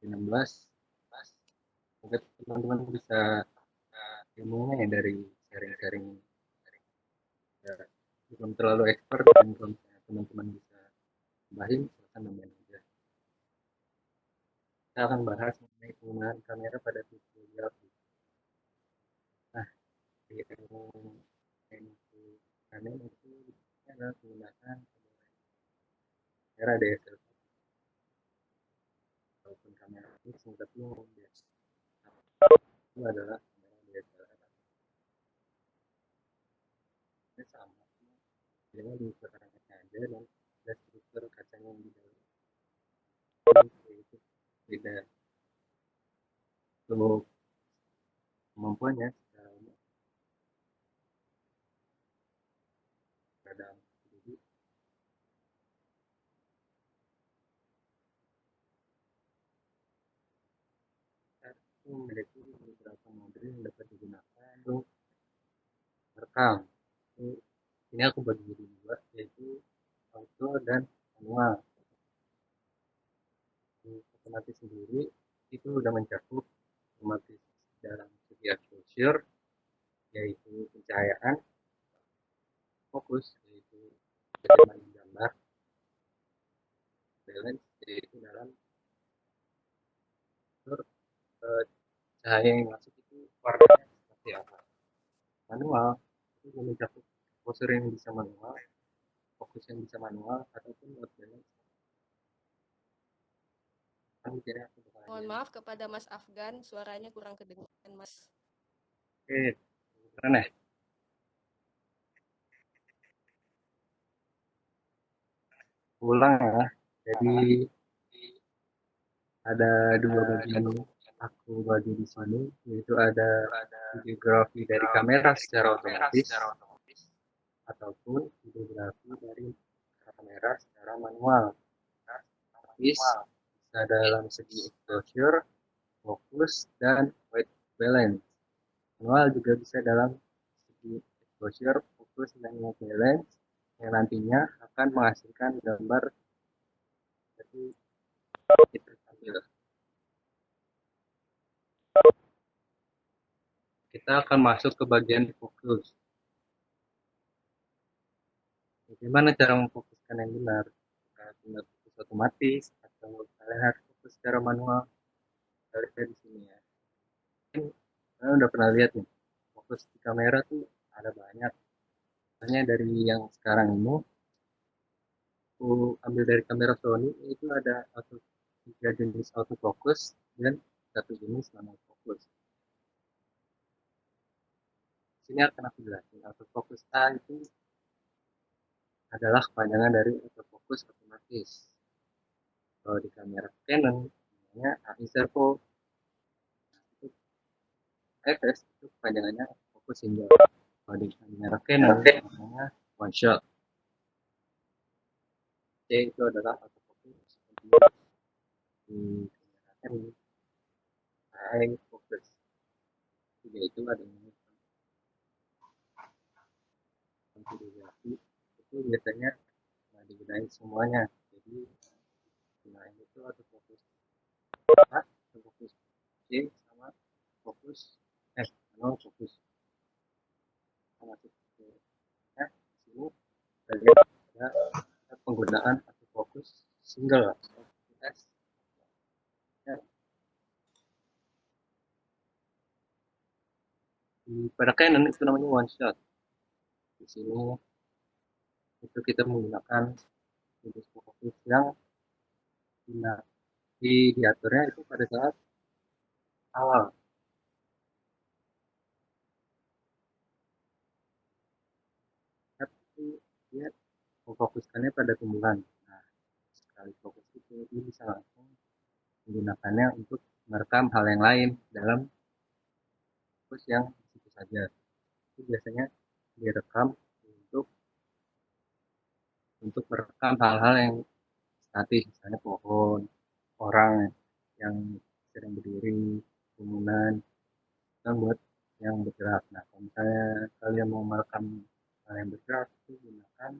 16. Mungkin teman-teman bisa ilmunya ya dari sharing-sharing ya, belum terlalu expert dan kalau misalnya teman-teman bisa tambahin silahkan nambahin aja. Kita akan bahas mengenai penggunaan kamera pada videografi. Nah, yang kami itu adalah penggunaan kamera DSLR ataupun kamera fix, tapi yang biasa itu adalah kamera DSLR. Ini sama, jadi di ukurannya aja dan ada struktur kacanya yang di dalam itu beda untuk kemampuannya secara kadang jadi kita memiliki beberapa model yang dapat digunakan untuk merekam. Ini aku bagi jadi dua, yaitu auto dan manual. Otomatis sendiri itu sudah mencakup otomatis dalam segi exposure, yaitu pencahayaan, fokus, yaitu bagaimana gambar, balance, yaitu dalam cahaya yang masuk itu warnanya seperti apa. Manual itu mencakup exposure yang bisa manual, fokus yang bisa manual, ataupun mode balance. Mohon maaf kepada Mas Afgan, suaranya kurang kedengaran, Mas. Oke, keren ya. Ulang ya. Jadi ada dua bagian aku bagi di sini, yaitu ada videografi dari kamera secara otomatis ataupun videografi dari kamera secara manual. Bisa dalam segi exposure, fokus, dan white balance. Manual juga bisa dalam segi exposure, fokus, dan white balance yang nantinya akan menghasilkan gambar dari kita ambil. Kita akan masuk ke bagian fokus. Bagaimana cara memfokuskan yang benar? Apakah benar fokus otomatis atau kalian harus fokus secara manual? Kita lihat di sini ya. Mungkin kalian udah pernah lihat nih, fokus di kamera tuh ada banyak. Hanya dari yang sekarang ini, aku ambil dari kamera Sony, itu ada tiga jenis autofocus dan satu jenis non autofocus. Sini akan aku jelasin. Autofocus A itu adalah kepanjangan dari autofocus otomatis. Kalau di kamera Canon, namanya AI servo. FS itu kepanjangannya fokus single. Kalau di kamera Canon, namanya one shot. C itu adalah autofocus di kamera Canon. AI focus. Tiga itu adanya fotografi itu biasanya digunakan semuanya. Jadi gunain itu autofocus A, autofocus C, sama fokus non fokus. Masuk ke sini kita lihat ada penggunaan autofocus single S. Ya, pada Canon itu namanya one shot. Di sini itu kita menggunakan jenis fokus yang diaturnya itu pada saat awal. Tapi dia memfokuskannya pada tumbuhan. Nah, sekali fokus itu dia bisa langsung menggunakannya untuk merekam hal yang lain dalam fokus yang situ saja. Itu biasanya direkam untuk merekam hal-hal yang statis, misalnya pohon, orang yang sedang berdiri, bangunan, dan buat yang bergerak. Nah, kalau misalnya kalian mau merekam hal yang bergerak, itu gunakan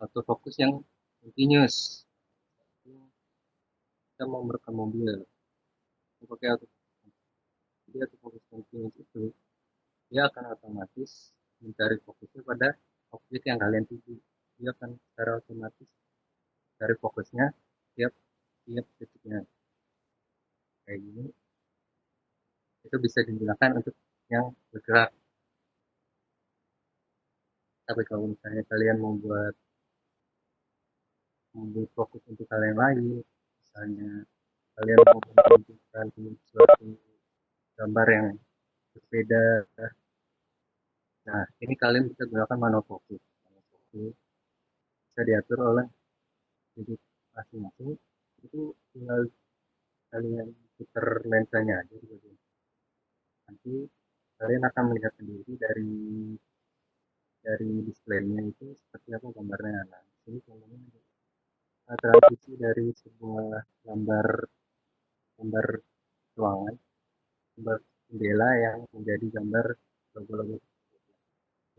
autofocus yang continuous. kita mau merekam mobil pakai autofocus. Jadi autofocus continuous itu dia akan otomatis mencari fokusnya pada objek yang kalian tuju. Dia akan secara otomatis cari fokusnya tiap tiap detiknya kayak gini. Itu bisa digunakan untuk yang bergerak. Tapi kalau misalnya kalian membuat fokus untuk kalian lain, misalnya kalian mau menunjukkan suatu gambar yang berbeda, nah ini kalian bisa gunakan manual focus. Manual focus bisa diatur oleh jadi masing-masing. Itu tinggal kalian putar lensanya aja di bagian. Nanti kalian akan melihat sendiri dari displaynya itu seperti apa gambarnya. Nah, ini contohnya transisi dari sebuah gambar gambar ruangan, gambar jendela yang menjadi gambar logo-logo.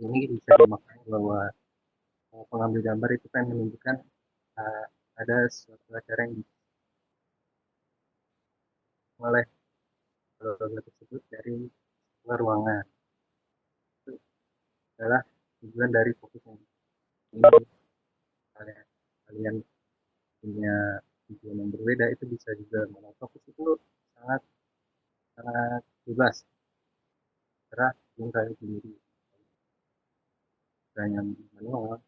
Ini bisa dimaknai bahwa pengambil gambar itu kan menunjukkan ada suatu acara yang oleh logo tersebut dari sebuah ruangan. Itu adalah tujuan dari fokusnya. Ini kalian, kalian punya tujuan yang berbeda itu bisa juga fokus itu sangat sangat bebas, terserah yang kalian sendiri. Yang manual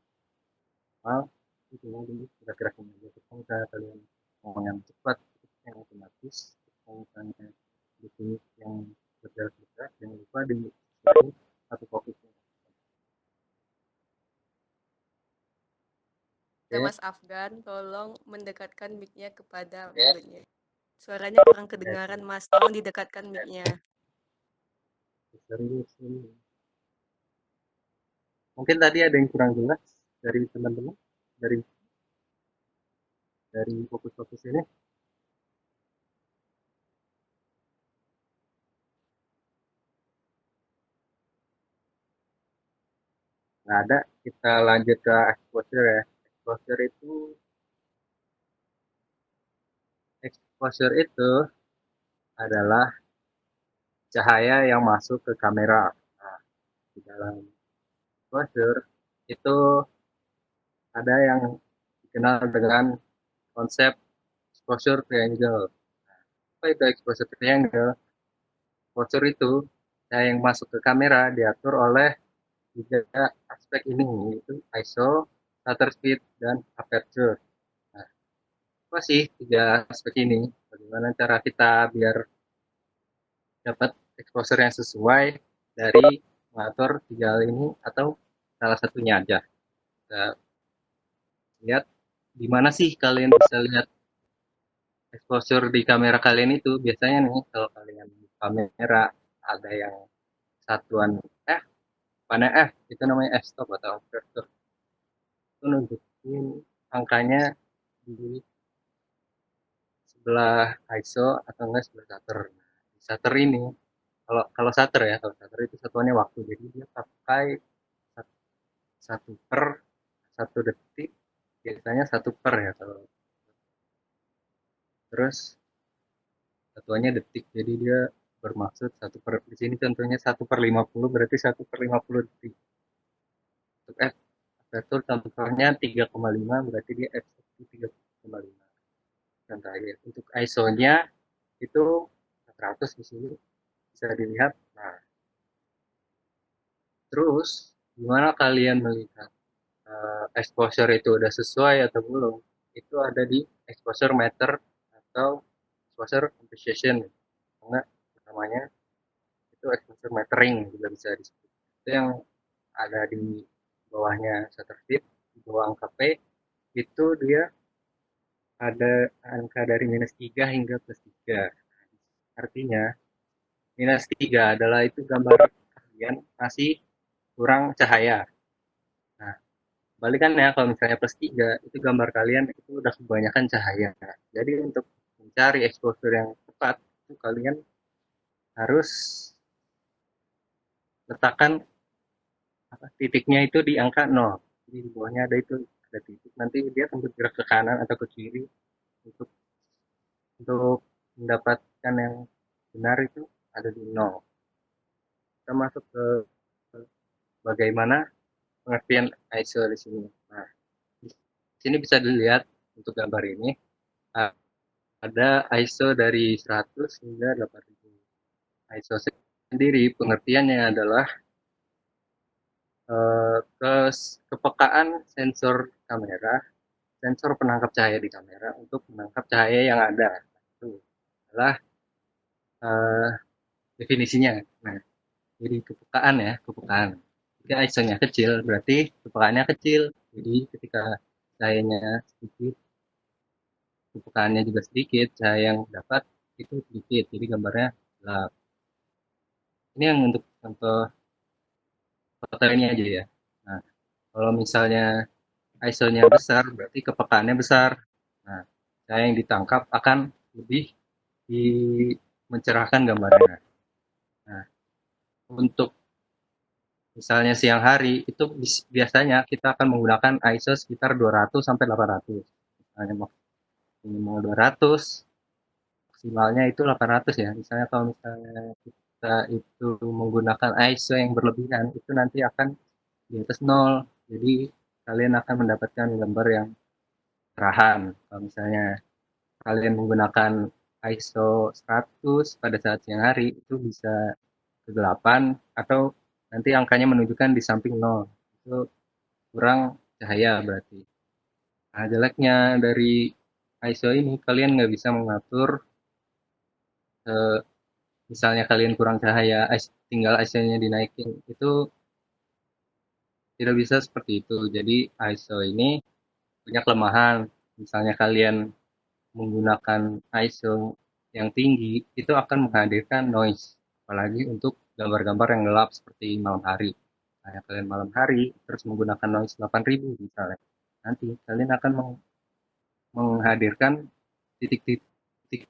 itu mungkin kira-kira aja kita kalian mau yang cepat yang otomatis kalau misalnya butuh yang bergerak jangan lupa di satu fokusnya. Mas Afgan, tolong mendekatkan mic-nya kepada mulutnya. Suaranya kurang kedengaran, Mas. Tolong didekatkan mic-nya. Serius ini. Mungkin tadi ada yang kurang jelas dari teman-teman dari fokus-fokus ini. Nah, ada kita lanjut ke exposure ya. Exposure itu adalah cahaya yang masuk ke kamera. Nah, di dalam exposure itu ada yang dikenal dengan konsep exposure triangle. Apa itu exposure triangle? Exposure itu cahaya yang masuk ke kamera diatur oleh tiga aspek ini, yaitu ISO, shutter speed, dan aperture. Nah, apa sih tiga aspek ini? Bagaimana cara kita biar dapat exposure yang sesuai dari mengatur tiga hal ini atau salah satunya aja? Kita lihat di mana sih kalian bisa lihat exposure di kamera kalian itu. Biasanya nih kalau kalian di kamera ada yang satuan F, panel F itu namanya f-stop atau aperture. Itu nunjukin angkanya di sebelah ISO atau enggak sebelah shutter. Di shutter ini kalau shutter ya, kalau shutter itu satuannya waktu, jadi dia pakai satu per satu detik, biasanya satu per ya kalau, terus satuannya detik, jadi dia bermaksud satu per, di sini contohnya 1/50 berarti 1/50 detik. Untuk F aperture contohnya 3,5 berarti dia F 3,5 dan terakhir untuk ISO-nya itu 400 di sini bisa dilihat. Nah, terus gimana kalian melihat exposure itu udah sesuai atau belum? Itu ada di exposure meter atau exposure composition. Karena namanya itu exposure metering juga bisa disebut. Itu yang ada di bawahnya shutter speed, di bawah angka P itu dia ada angka dari -3 hingga +3. Artinya -3 adalah itu gambar kalian masih kurang cahaya. Nah, balikannya kalau misalnya +3 itu gambar kalian itu udah kebanyakan cahaya. Jadi untuk mencari exposure yang tepat itu kalian harus letakkan titiknya itu di angka 0. Jadi di bawahnya ada itu ada titik. Nanti dia akan bergerak ke kanan atau ke kiri untuk untuk mendapatkan yang benar itu ada di nol. Kita masuk ke bagaimana pengertian ISO di sini. Nah, di sini bisa dilihat untuk gambar ini ada ISO dari 100 hingga 8000. ISO sendiri pengertiannya adalah kepekaan sensor kamera, sensor penangkap cahaya di kamera untuk menangkap cahaya yang ada. Itu adalah uh, definisinya. Nah, jadi kepekaan ya, kepekaan. Jika ISO-nya kecil, berarti kepekaannya kecil. Jadi ketika cahayanya sedikit, kepekaannya juga sedikit, cahaya yang dapat itu sedikit. Jadi gambarnya gelap. Ini yang untuk contoh foto ini aja ya. Nah, kalau misalnya ISO-nya besar, berarti kepekaannya besar. Nah, cahaya yang ditangkap akan lebih di mencerahkan gambarnya. Nah, untuk misalnya siang hari itu biasanya kita akan menggunakan ISO sekitar 200 sampai 800. Misalnya minimal 200, maksimalnya itu 800 ya. Misalnya kalau misalnya kita itu menggunakan ISO yang berlebihan itu nanti akan di atas nol. Jadi kalian akan mendapatkan gambar yang cerahan. Kalau misalnya kalian menggunakan ISO 100 pada saat siang hari itu bisa kegelapan atau nanti angkanya menunjukkan di samping nol. Itu kurang cahaya berarti. Nah, jeleknya dari ISO ini kalian nggak bisa mengatur eh, misalnya kalian kurang cahaya, tinggal ISO-nya dinaikin. Itu tidak bisa seperti itu. Jadi ISO ini punya kelemahan. Misalnya kalian menggunakan ISO yang tinggi, itu akan menghadirkan noise. Apalagi untuk gambar-gambar yang gelap seperti malam hari. Nah, kalian malam hari terus menggunakan noise 8000 misalnya. Nanti kalian akan menghadirkan titik-titik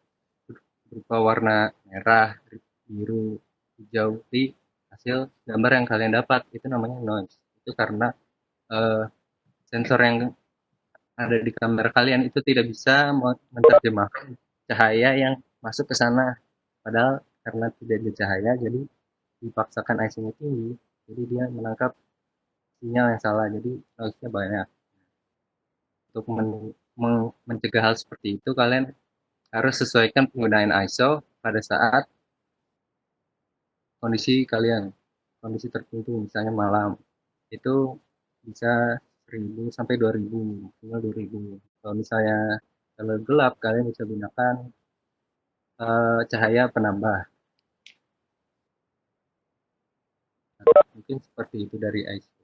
berupa warna merah, biru, hijau di hasil gambar yang kalian dapat. Itu namanya noise. Itu karena eh, sensor yang ada di kamera kalian itu tidak bisa menerjemahkan cahaya yang masuk ke sana. Padahal karena tidak ada cahaya, jadi dipaksakan ISO-nya tinggi, jadi dia menangkap sinyal yang salah, jadi noise-nya banyak. Untuk mencegah hal seperti itu, kalian harus sesuaikan penggunaan ISO pada saat kondisi kalian, kondisi tertentu, misalnya malam, itu bisa 1000 sampai 2000, maksimal 2000. Kalau misalnya kalau gelap, kalian bisa gunakan cahaya penambah. Mungkin seperti itu dari ISO.